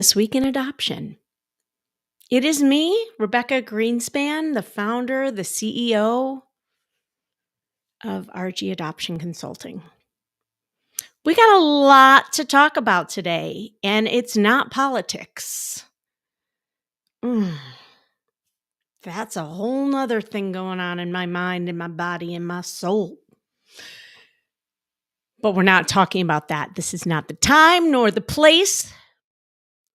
This Week in Adoption. It is me, Rebecca Greenspan, the founder, the CEO of RG Adoption Consulting. We got a lot to talk about today, and it's not politics. That's a whole nother thing going on in my mind, in my body, in my soul. But we're not talking about that. This is not the time nor the place.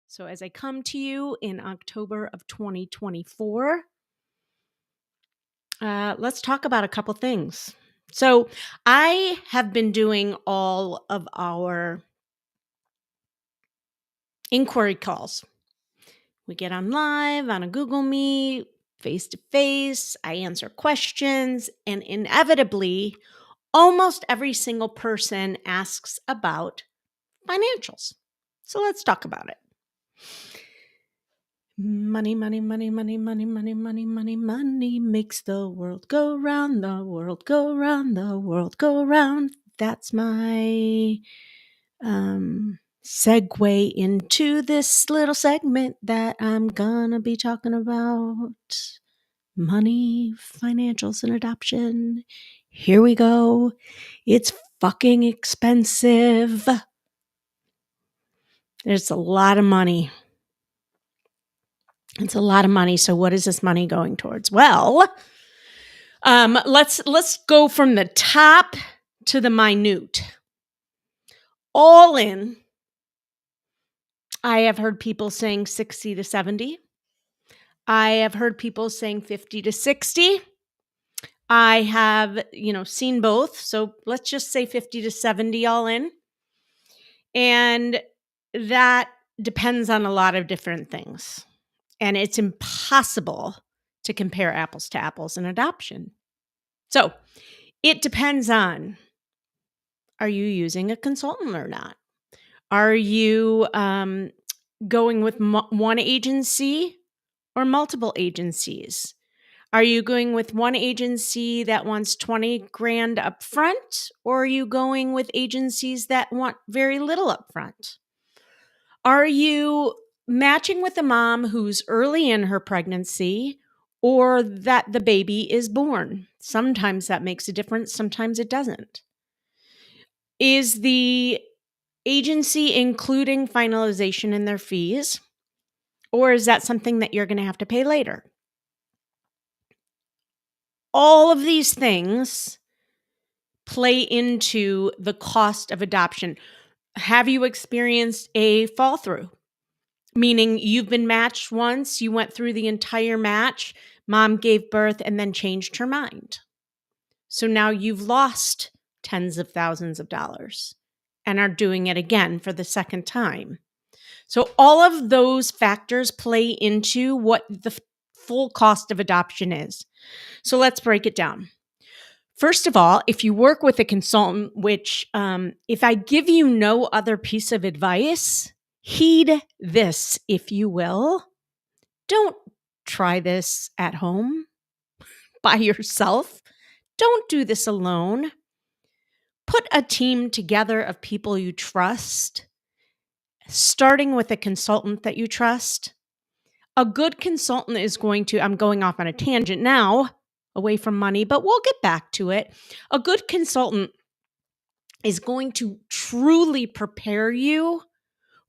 So as I come to you in October of 2024, let's talk about a couple things. So I have been doing all of our inquiry calls. We get on live, on a Google Meet, face to face. I answer questions, and inevitably, almost every single person asks about financials. So let's talk about it. Money, money, money, money, money, money, money, money, money makes the world go round, the world go round, the world go round. That's my segue into this little segment that I'm gonna be talking about money, financials, and adoption. Here we go. It's fucking expensive. There's a lot of money. It's a lot of money. So what is this money going towards? Well, let's go from the top to the minute. All in, I have heard people saying 60 to 70. I have heard people saying 50 to 60. I have, seen both. So let's just say 50 to 70 all in. And that depends on a lot of different things. And it's impossible to compare apples to apples in adoption. So it depends on, are you using a consultant or not? Are you going with one agency or multiple agencies? Are you going with one agency that wants 20 grand up front, or are you going with agencies that want very little up front? Are you matching with a mom who's early in her pregnancy or that the baby is born? Sometimes that makes a difference, sometimes it doesn't. Is the agency including finalization in their fees, or is that something that you're going to have to pay later? All of these things play into the cost of adoption. Have you experienced a fall through? Meaning you've been matched once, you went through the entire match, mom gave birth and then changed her mind. So now you've lost tens of thousands of dollars and are doing it again for the second time. So all of those factors play into what the full cost of adoption is. So let's break it down. First of all, if you work with a consultant, which if I give you no other piece of advice, heed this, if you will. Don't try this at home by yourself. Don't do this alone. Put a team together of people you trust, starting with a consultant that you trust. A good consultant is going to, I'm going off on a tangent now, away from money, but we'll get back to it. A good consultant is going to truly prepare you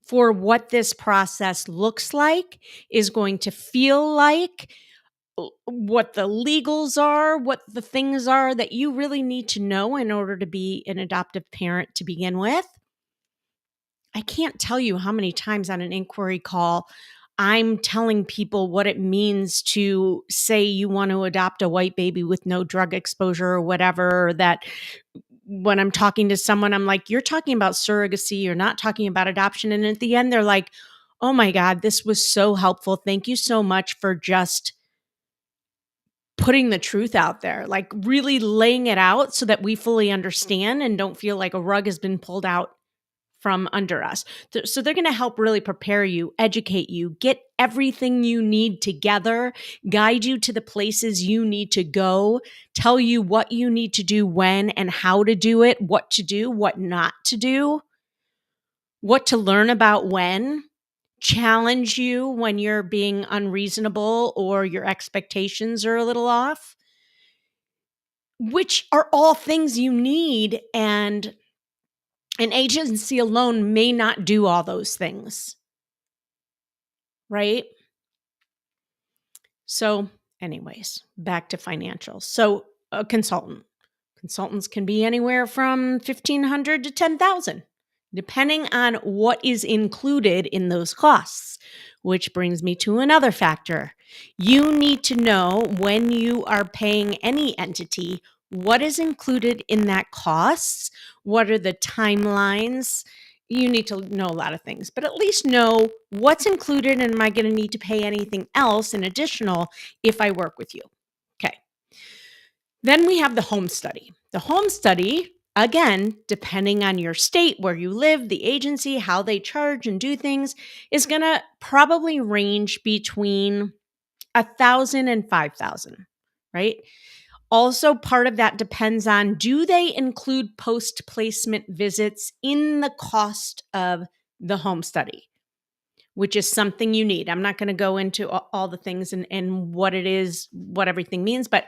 for what this process looks like, is going to feel like, what the legals are, what the things are that you really need to know in order to be an adoptive parent to begin with. I can't tell you how many times on an inquiry call I'm telling people what it means to say you want to adopt a white baby with no drug exposure or whatever, that when I'm talking to someone, I'm like, you're talking about surrogacy, you're not talking about adoption. And at the end, they're like, oh my God, this was so helpful. Thank you so much for just putting the truth out there, like really laying it out so that we fully understand and don't feel like a rug has been pulled out from under us. So they're going to help really prepare you, educate you, get everything you need together, guide you to the places you need to go, tell you what you need to do when and how to do it, what to do, what not to do, what to learn about when, challenge you when you're being unreasonable or your expectations are a little off, which are all things you need. And an agency alone may not do all those things, right? So, anyways, back to financials. So, a consultant. Consultants can be anywhere from 1,500 to 10,000, depending on what is included in those costs. Which brings me to another factor. You need to know when you are paying any entity what is included in that costs, what are the timelines. You need to know a lot of things, but at least know what's included and am I going to need to pay anything else in additional if I work with you. Okay. Then we have the home study. The home study, again, depending on your state, where you live, the agency, how they charge and do things, is going to probably range between 1,000 and 5,000, right? Also, part of that depends on, do they include post-placement visits in the cost of the home study, which is something you need. I'm not going to go into all the things and what it is, what everything means, but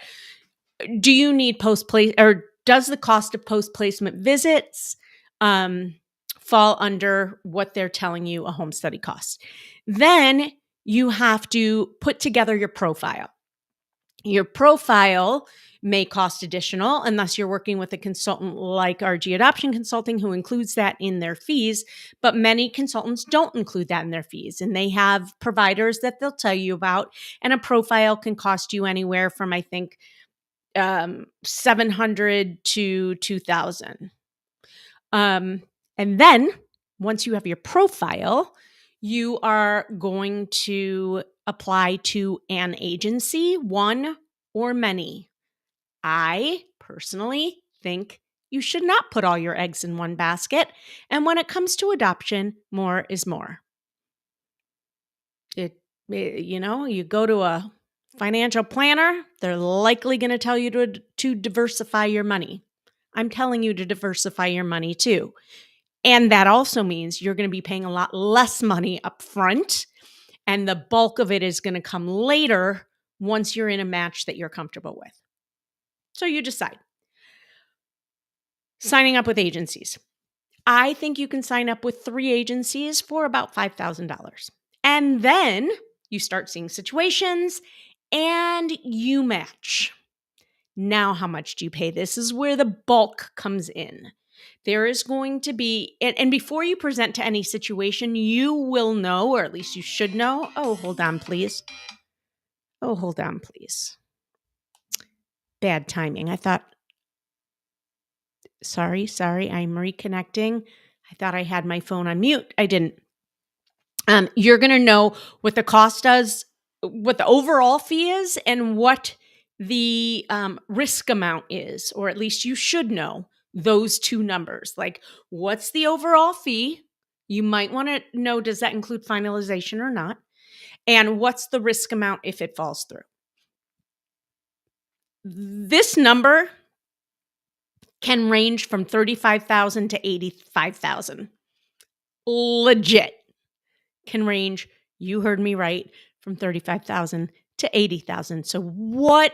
do you need post-place, or does the cost of post-placement visits fall under what they're telling you a home study costs? Then you have to put together your profile. Your profile may cost additional unless you're working with a consultant like RG Adoption Consulting, who includes that in their fees, but many consultants don't include that in their fees, and they have providers that they'll tell you about, and a profile can cost you anywhere from, I think, 700 to 2,000. And then once you have your profile, you are going to apply to an agency, one or many. I personally think you should not put all your eggs in one basket. And when it comes to adoption, more is more. You go to a financial planner, they're likely going to tell you to diversify your money. I'm telling you to diversify your money too. And that also means you're going to be paying a lot less money up front, and the bulk of it is going to come later once you're in a match that you're comfortable with. So you decide. Signing up with agencies. I think you can sign up with 3 agencies for about $5,000. And then you start seeing situations and you match. Now, how much do you pay? This is where the bulk comes in. There is going to be, and before you present to any situation, you will know, or at least you should know. Oh, hold on, please. Bad timing. Sorry, I'm reconnecting. I thought I had my phone on mute. I didn't. You're going to know what the cost does, what the overall fee is, and what the risk amount is, or at least you should know those two numbers. Like, what's the overall fee? You might want to know, does that include finalization or not? And what's the risk amount if it falls through? This number can range from 35,000 to 85,000. Legit. Can range, you heard me right, from 35,000 to 80,000. So what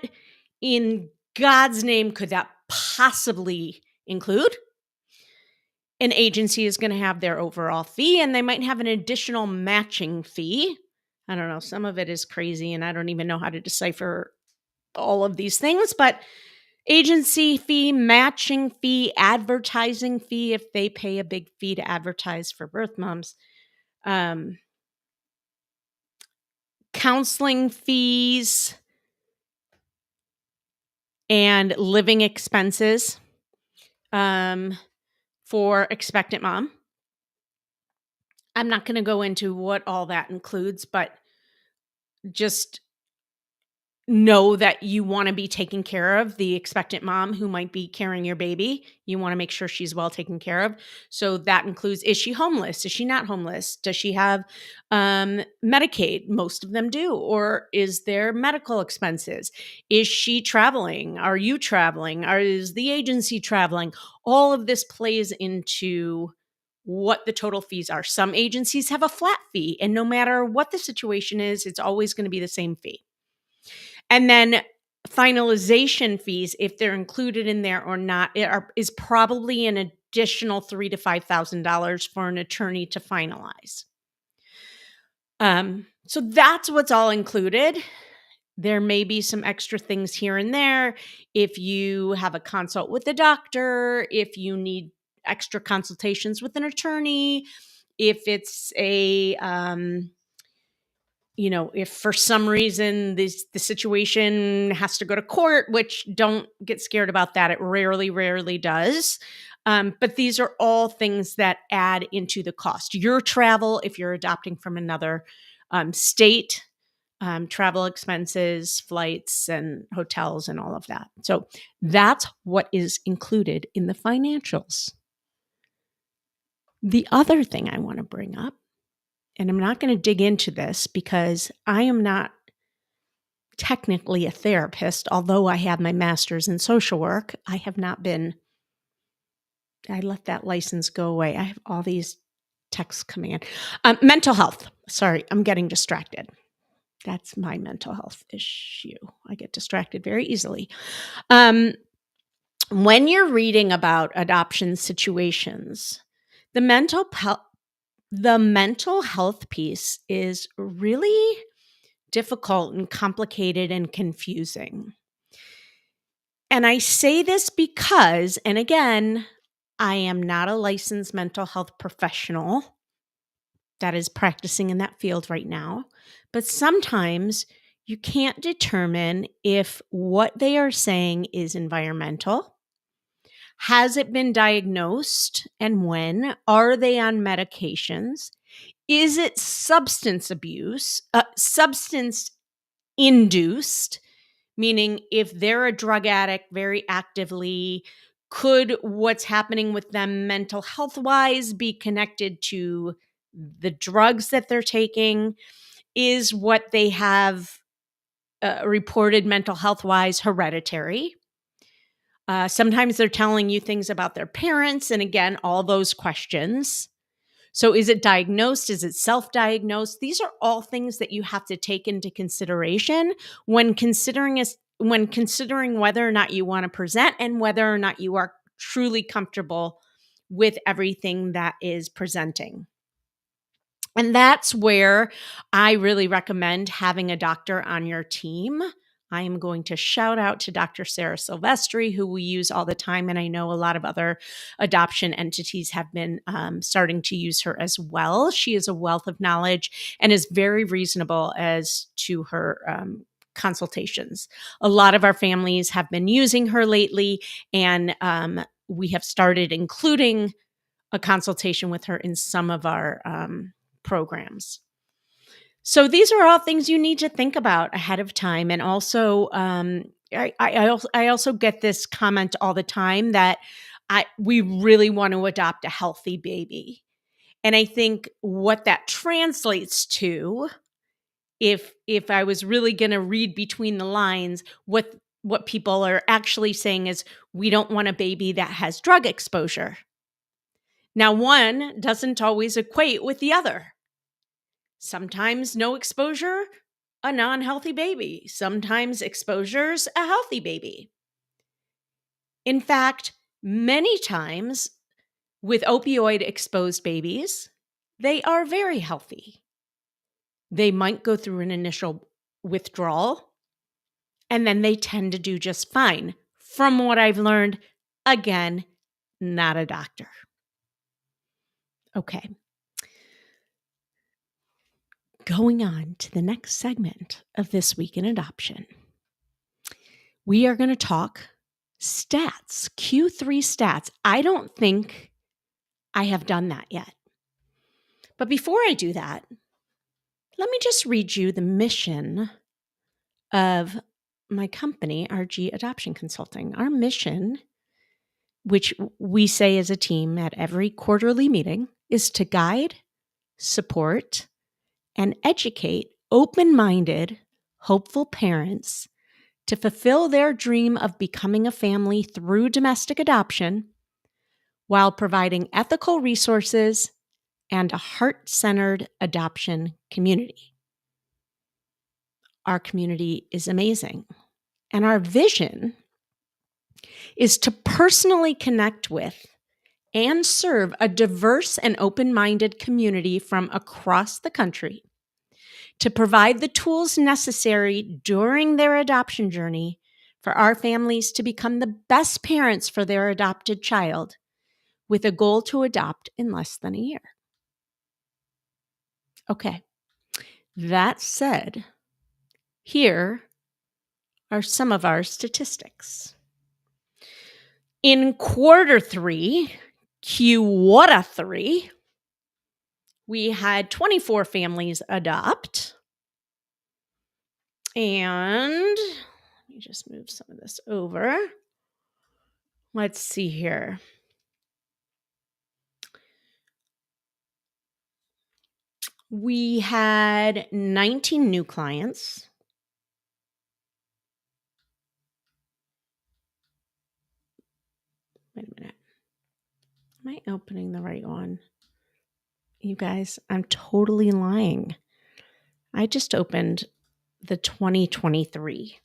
in God's name could that possibly include? An agency is going to have their overall fee, and they might have an additional matching fee. I don't know. Some of it is crazy, and I don't even know how to decipher all of these things, but agency fee, matching fee, advertising fee, if they pay a big fee to advertise for birth moms, counseling fees, and living expenses for expectant mom. I'm not going to go into what all that includes, but just know that you want to be taking care of the expectant mom who might be carrying your baby. You want to make sure she's well taken care of. So that includes, is she homeless? Is she not homeless? Does she have Medicaid? Most of them do. Or is there medical expenses? Is she traveling? Are you traveling? Is the agency traveling? All of this plays into what the total fees are. Some agencies have a flat fee, and no matter what the situation is, it's always going to be the same fee. And then finalization fees, if they're included in there or not, is probably an additional $3,000 to $5,000 for an attorney to finalize. So that's what's all included. There may be some extra things here and there. If you have a consult with a doctor, if you need extra consultations with an attorney, if it's if for some reason the situation has to go to court, which don't get scared about that. It rarely does. But these are all things that add into the cost. Your travel, if you're adopting from another state, travel expenses, flights and hotels and all of that. So that's what is included in the financials. The other thing I want to bring up, and I'm not going to dig into this because I am not technically a therapist, although I have my master's in social work. I let that license go away. I have all these texts coming in. Mental health. Sorry, I'm getting distracted. That's my mental health issue. I get distracted very easily. When you're reading about adoption situations, the mental health piece is really difficult and complicated and confusing. And I say this because, and again, I am not a licensed mental health professional that is practicing in that field right now, but sometimes you can't determine if what they are saying is environmental. Has it been diagnosed, and when? Are they on medications? Is it substance abuse, substance induced, meaning if they're a drug addict very actively, could what's happening with them mental health wise be connected to the drugs that they're taking? Is what they have reported mental health wise hereditary? Sometimes they're telling you things about their parents. And again, all those questions. So is it diagnosed? Is it self-diagnosed? These are all things that you have to take into consideration when considering whether or not you want to present and whether or not you are truly comfortable with everything that is presenting. And that's where I really recommend having a doctor on your team. I am going to shout out to Dr. Sarah Silvestri, who we use all the time. And I know a lot of other adoption entities have been starting to use her as well. She is a wealth of knowledge and is very reasonable as to her consultations. A lot of our families have been using her lately, and we have started including a consultation with her in some of our programs. So these are all things you need to think about ahead of time. And also, I also get this comment all the time that we really want to adopt a healthy baby. And I think what that translates to, if I was really going to read between the lines, what people are actually saying is, we don't want a baby that has drug exposure. Now, one doesn't always equate with the other. Sometimes no exposure, a non-healthy baby. Sometimes exposure's a healthy baby. In fact, many times with opioid-exposed babies, they are very healthy. They might go through an initial withdrawal, and then they tend to do just fine. From what I've learned, again, not a doctor. Okay. Going on to the next segment of This Week in Adoption, we are going to talk stats, Q3 stats. I don't think I have done that yet. But before I do that, let me just read you the mission of my company, RG Adoption Consulting. Our mission, which we say as a team at every quarterly meeting, is to guide, support, and educate open-minded, hopeful parents to fulfill their dream of becoming a family through domestic adoption while providing ethical resources and a heart-centered adoption community. Our community is amazing, and our vision is to personally connect with and serve a diverse and open-minded community from across the country to provide the tools necessary during their adoption journey for our families to become the best parents for their adopted child, with a goal to adopt in less than a year. Okay, that said, here are some of our statistics. In Q3, we had 24 families adopt. And let me just move some of this over. Let's see here. We had 19 new clients. Wait a minute. Am I opening the right one? You guys, I'm totally lying. I just opened the 2023.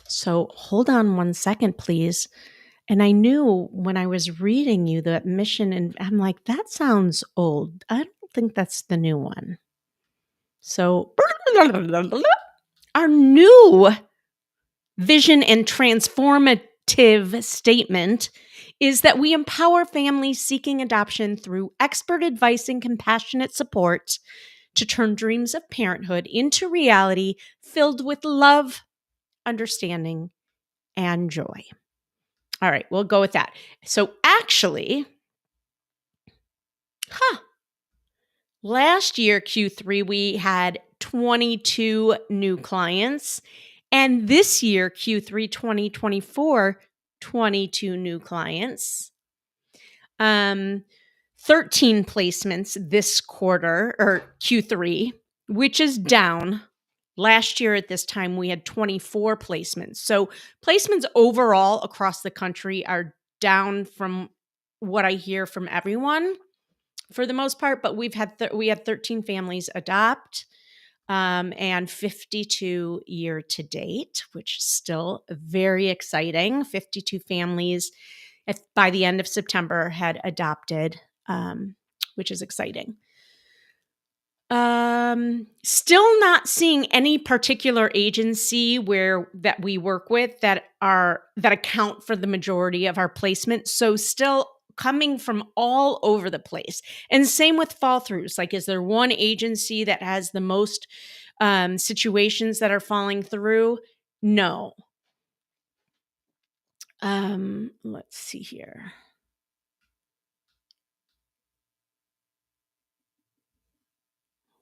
So hold on one second, please. And I knew when I was reading you the mission, and I'm like, that sounds old. I don't think that's the new one. So our new vision and transformative statement is that we empower families seeking adoption through expert advice and compassionate support to turn dreams of parenthood into reality filled with love, understanding, and joy. All right, we'll go with that. So actually, last year, Q3, we had 22 new clients. And this year, Q3 2024, 22 new clients. 13 placements this quarter, or Q3, which is down. Last year at this time, we had 24 placements. So placements overall across the country are down from what I hear from everyone for the most part, but we had 13 families adopt and 52 year to date, which is still very exciting. 52 families by the end of September had adopted, which is exciting. Still not seeing any particular agency that we work with that account for the majority of our placements. So still coming from all over the place. And same with fall throughs. Like, is there one agency that has the most situations that are falling through? No. Let's see here.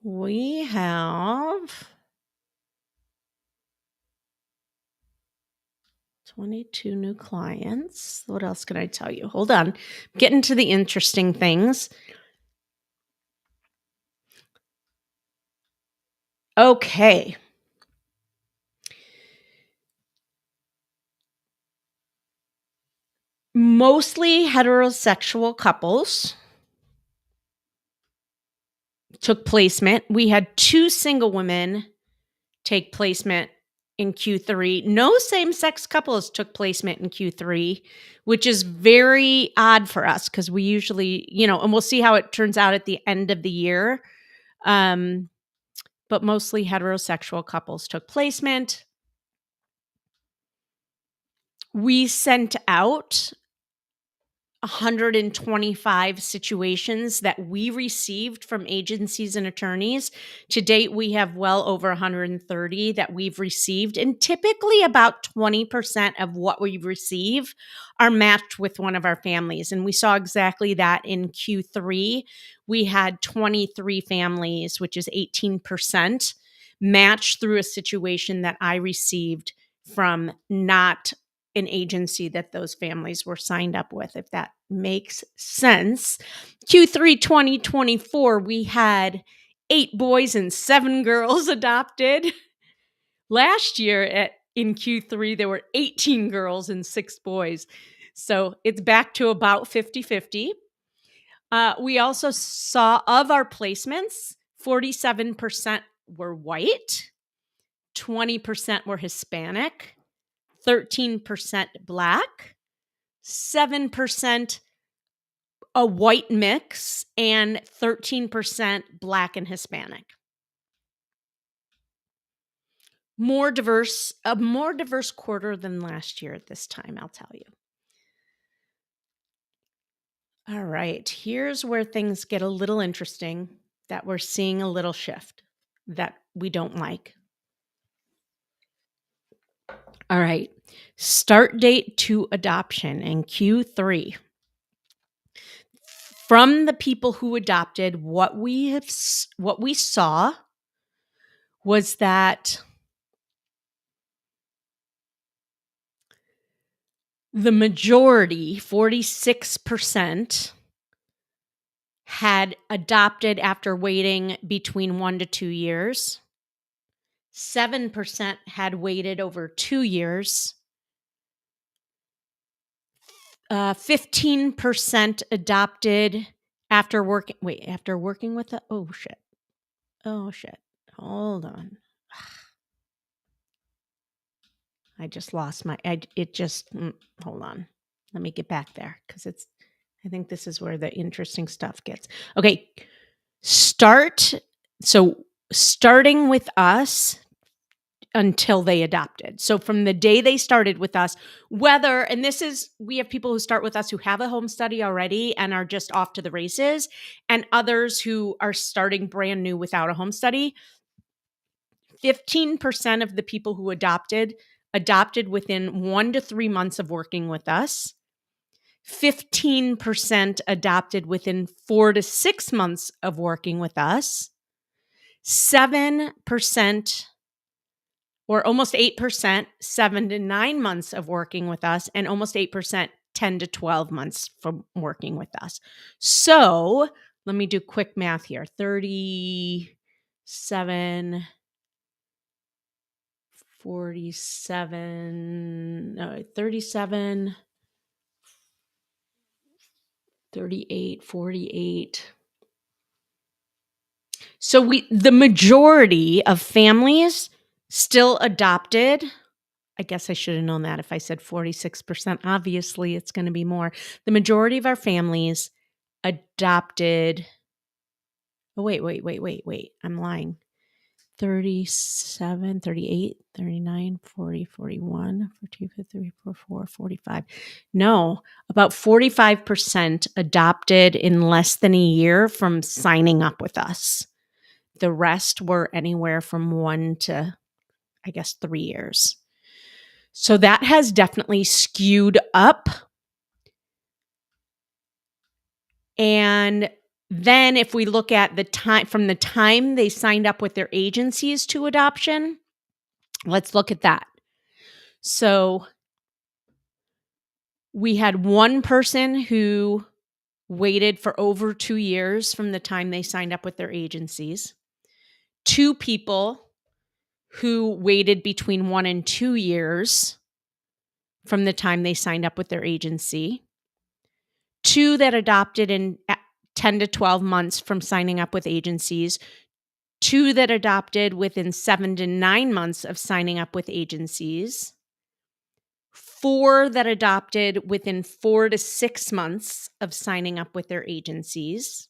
We have 22 new clients. What else can I tell you? Hold on. Getting to the interesting things. Okay. Mostly heterosexual couples took placement. We had 2 single women take placement in Q3. No same-sex couples took placement in Q3, which is very odd for us because we usually, and we'll see how it turns out at the end of the year. But mostly heterosexual couples took placement. We sent out 125 situations that we received from agencies and attorneys. To date, we have well over 130 that we've received, and typically about 20% of what we receive are matched with one of our families. And we saw exactly that in Q3. We had 23 families, which is 18%, matched through a situation that I received from not an agency that those families were signed up with, if that makes sense. Q3 2024, we had 8 boys and 7 girls adopted. Last year in Q3, there were 18 girls and 6 boys. So it's back to about 50-50. We also saw of our placements, 47% were white, 20% were Hispanic, 13% Black, 7% a white mix, and 13% Black and Hispanic. A more diverse quarter than last year at this time, I'll tell you. All right, here's where things get a little interesting, that we're seeing a little shift that we don't like. All right, start date to adoption in Q3. From the people who adopted, what we saw was that the majority, 46%, had adopted after waiting between 1 to 2 years. 7% had waited over 2 years. 15% adopted after working with the, oh shit. Hold on. I just lost hold on. Let me get back there, because I think this is where the interesting stuff gets. Okay. Starting with us until they adopted. So from the day they started with us, we have people who start with us who have a home study already and are just off to the races, and others who are starting brand new without a home study. 15% of the people who adopted within 1 to 3 months of working with us. 15% adopted within 4 to 6 months of working with us. 7%, or almost 8%, 7 to 9 months of working with us, and almost 8%, 10 to 12 months from working with us. So let me do quick math here. 37, 38, 48. So the majority of families still adopted. I guess I should have known that if I said 46%. Obviously, it's going to be more. The majority of our families adopted. Oh, wait. I'm lying. 37, 38, 39, 40, 41, 42, 43, 44, 45. No, about 45% adopted in less than a year from signing up with us. The rest were anywhere from 1 to, I guess, 3 years. So that has definitely skewed up. And then if we look at the time, from the time they signed up with their agencies to adoption, let's look at that. So we had one person who waited for over 2 years from the time they signed up with their agencies. 2 people who waited between 1 and 2 years from the time they signed up with their agency. 2 that adopted in 10 to 12 months from signing up with agencies. 2 that adopted within 7 to 9 months of signing up with agencies. 4 that adopted within 4 to 6 months of signing up with their agencies.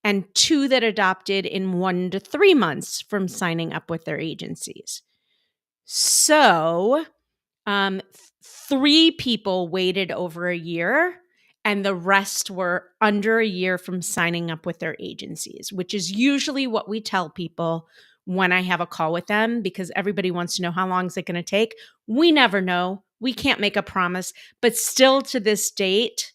And 2 that adopted in 1 to 3 months from signing up with their agencies. So 3 people waited over a year, and the rest were under a year from signing up with their agencies, which is usually what we tell people when I have a call with them, because everybody wants to know, how long is it going to take? We never know. We can't make a promise, but still to this date,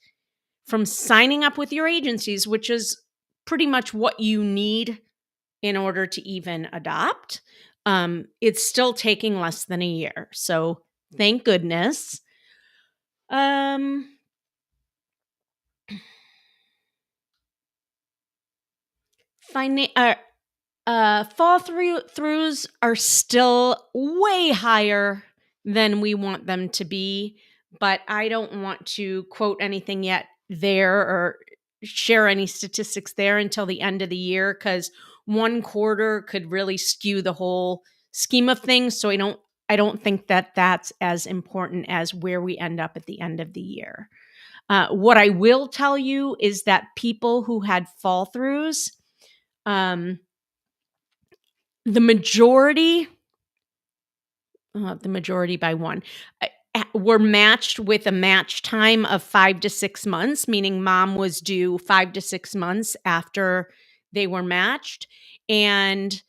from signing up with your agencies, which is pretty much what you need in order to even adopt, it's still taking less than a year. So thank goodness. Fall throughs are still way higher than we want them to be. but I don't want to quote anything yet there or share any statistics there until the end of the year, because one quarter could really skew the whole scheme of things. So I don't think that that's as important as where we end up at the end of the year. What I will tell you is that people who had fall throughs, um, the majority by one, were matched with a match time of 5 to 6 months, meaning mom was due 5 to 6 months after they were matched. And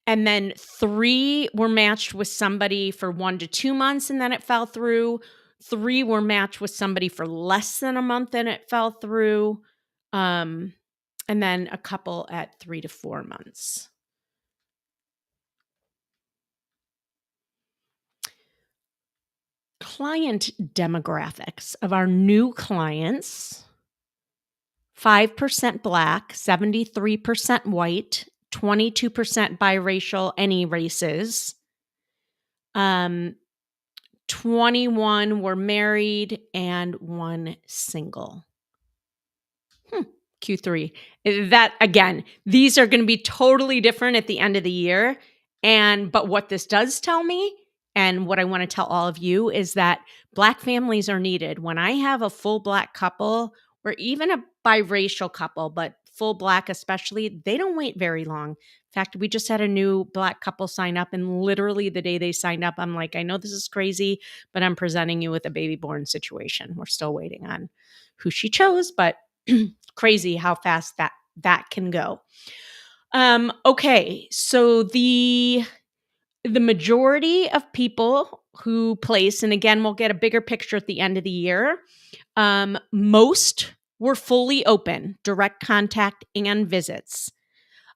then 3 were matched with somebody for 1 to 2 months and then it fell through. 3 were matched with somebody for less than a month and it fell through. And then a couple at 3 to 4 months. Client demographics of our new clients: 5% Black, 73% white, 22% biracial, any races. 21 were married and 1 single. Q3. That, again, these are going to be totally different at the end of the year. But what this does tell me, and what I want to tell all of you, is that Black families are needed. When I have a full Black couple, or even a biracial couple, but full Black especially, they don't wait very long. In fact, we just had a new Black couple sign up, and literally the day they signed up, I'm like, I know this is crazy, but I'm presenting you with a baby born situation. We're still waiting on who she chose, but crazy how fast that can go. Okay, so the majority of people who place, and again, we'll get a bigger picture at the end of the year, most were fully open, direct contact and visits.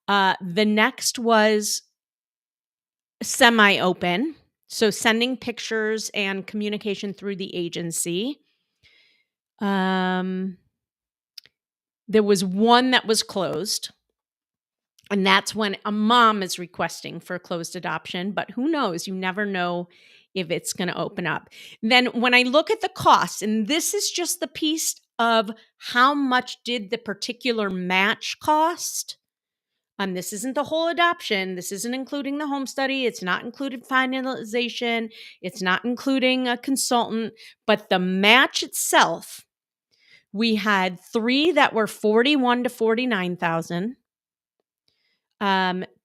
The next was semi-open, so sending pictures and communication through the agency. There was one that was closed, and that's when a mom is requesting for a closed adoption, but who knows? You never know if it's going to open up. Then when I look at the cost, and this is just the piece of how much did the particular match cost. This isn't the whole adoption. This isn't including the home study. It's not including finalization. It's not including a consultant, but the match itself. We had 3 that were $41,000 to $49,000,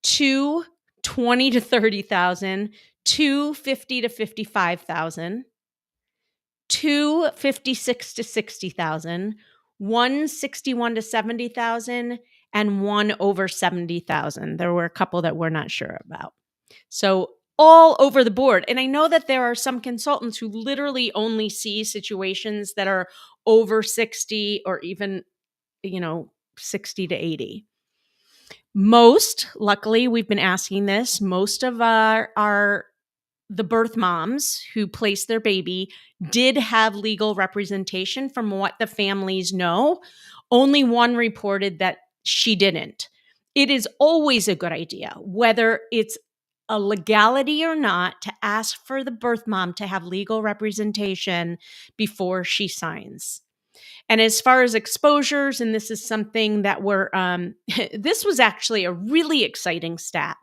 2 $20,000 to $30,000, 2 $50,000 to $55,000, 2 $56,000 to $60,000, 1 $61,000 to $70,000, and 1 over $70,000. There were a couple that we're not sure about. So all over the board. And I know that there are some consultants who literally only see situations that are over 60 or even, 60 to 80. Most, luckily, we've been asking this, most of the birth moms who placed their baby did have legal representation from what the families know. Only one reported that she didn't. It is always a good idea, whether it's a legality or not, to ask for the birth mom to have legal representation before she signs. And as far as exposures, and this is something that this was actually a really exciting stat.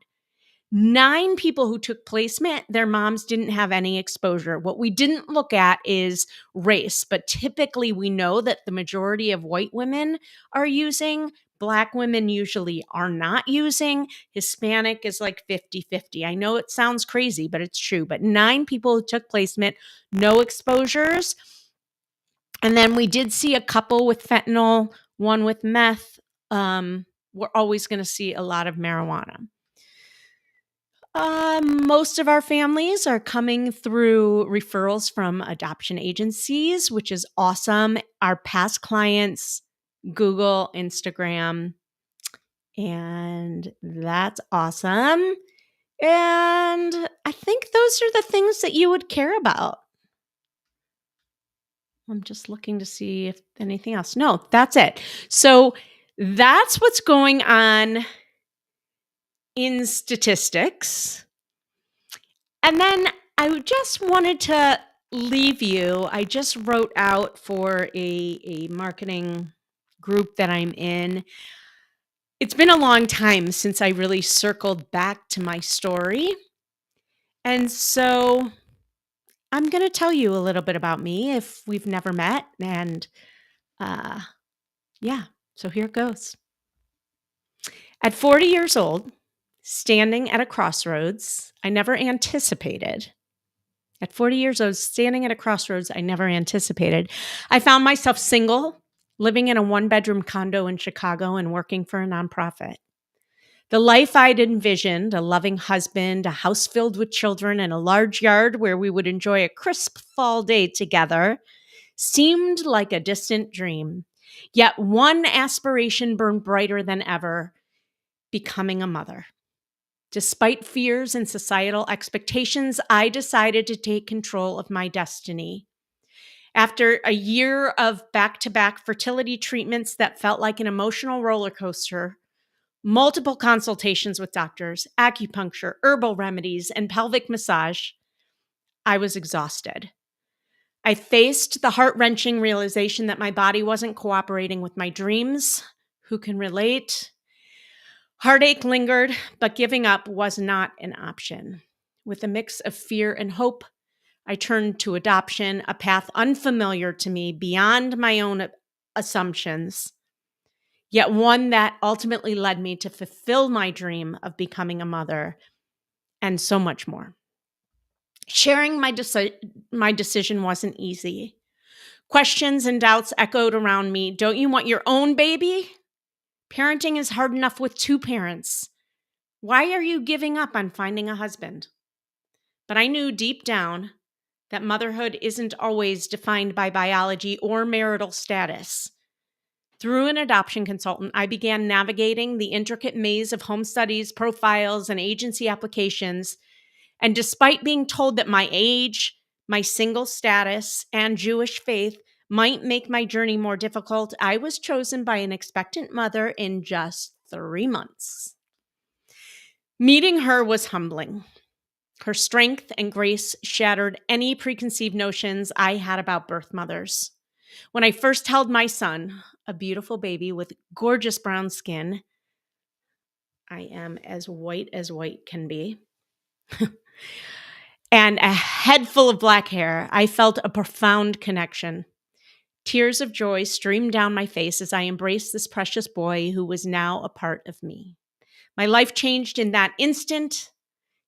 9 people who took placement, their moms didn't have any exposure. What we didn't look at is race, but typically we know that the majority of white women are using. Black women usually are not using. Hispanic is like 50-50. I know it sounds crazy, but it's true. But 9 people who took placement, no exposures. And then we did see a couple with fentanyl, one with meth. We're always going to see a lot of marijuana. Most of our families are coming through referrals from adoption agencies, which is awesome. Our past clients, Google, Instagram, and that's awesome. And I think those are the things that you would care about. I'm just looking to see if anything else. No, that's it. So that's what's going on in statistics. And then I just wanted to leave you. I just wrote out for a marketing group that I'm in. It's been a long time since I really circled back to my story. And so I'm going to tell you a little bit about me if we've never met. And uh, yeah, so here it goes. At 40 years old, standing at a crossroads, I never anticipated. At 40 years old, standing at a crossroads I never anticipated, I found myself single, living in a one-bedroom condo in Chicago and working for a nonprofit. The life I'd envisioned, a loving husband, a house filled with children, and a large yard where we would enjoy a crisp fall day together, seemed like a distant dream. Yet one aspiration burned brighter than ever: becoming a mother. Despite fears and societal expectations, I decided to take control of my destiny. After a year of back-to-back fertility treatments that felt like an emotional roller coaster, multiple consultations with doctors, acupuncture, herbal remedies, and pelvic massage, I was exhausted. I faced the heart-wrenching realization that my body wasn't cooperating with my dreams. Who can relate? Heartache lingered, but giving up was not an option. With a mix of fear and hope, I turned to adoption, a path unfamiliar to me, beyond my own assumptions, yet one that ultimately led me to fulfill my dream of becoming a mother and so much more. Sharing my decision wasn't easy. Questions and doubts echoed around me. Don't you want your own baby? Parenting is hard enough with two parents. Why are you giving up on finding a husband? But I knew deep down that motherhood isn't always defined by biology or marital status. Through an adoption consultant, I began navigating the intricate maze of home studies, profiles, and agency applications. And despite being told that my age, my single status, and Jewish faith might make my journey more difficult, I was chosen by an expectant mother in just 3 months. Meeting her was humbling. Her strength and grace shattered any preconceived notions I had about birth mothers. When I first held my son, a beautiful baby with gorgeous brown skin — I am as white can be — and a head full of black hair, I felt a profound connection. Tears of joy streamed down my face as I embraced this precious boy who was now a part of me. My life changed in that instant.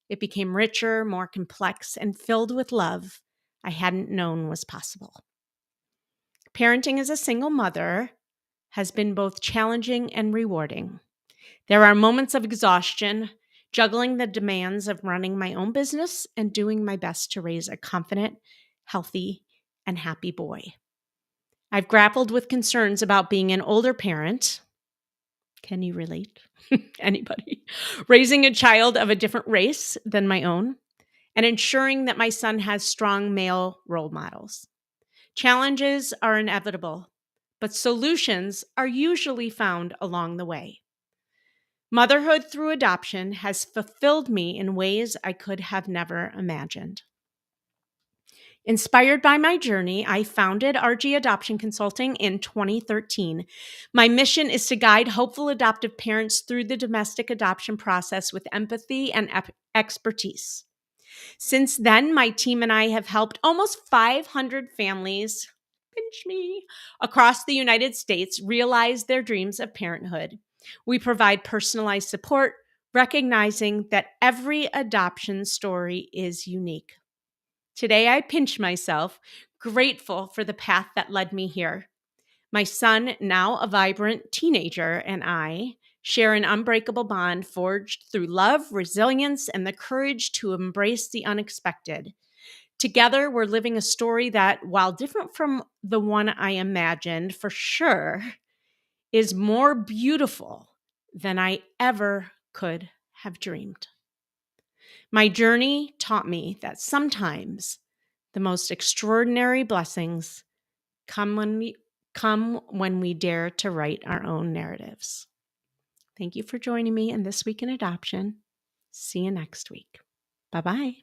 It became richer, more complex, and filled with love I hadn't known was possible. Parenting as a single mother has been both challenging and rewarding. There are moments of exhaustion, juggling the demands of running my own business and doing my best to raise a confident, healthy, and happy boy. I've grappled with concerns about being an older parent. Can you relate? Anybody? Raising a child of a different race than my own, and ensuring that my son has strong male role models. Challenges are inevitable, but solutions are usually found along the way. Motherhood through adoption has fulfilled me in ways I could have never imagined. Inspired by my journey, I founded RG Adoption Consulting in 2013. My mission is to guide hopeful adoptive parents through the domestic adoption process with empathy and expertise. Since then, my team and I have helped almost 500 families, pinch me, across the United States realize their dreams of parenthood. We provide personalized support, recognizing that every adoption story is unique. Today, I pinch myself, grateful for the path that led me here. My son, now a vibrant teenager, and I share an unbreakable bond forged through love, resilience, and the courage to embrace the unexpected. Together, we're living a story that, while different from the one I imagined, for sure, is more beautiful than I ever could have dreamed. My journey taught me that sometimes the most extraordinary blessings come when we dare to write our own narratives. Thank you for joining me in This Week in Adoption. See you next week. Bye-bye.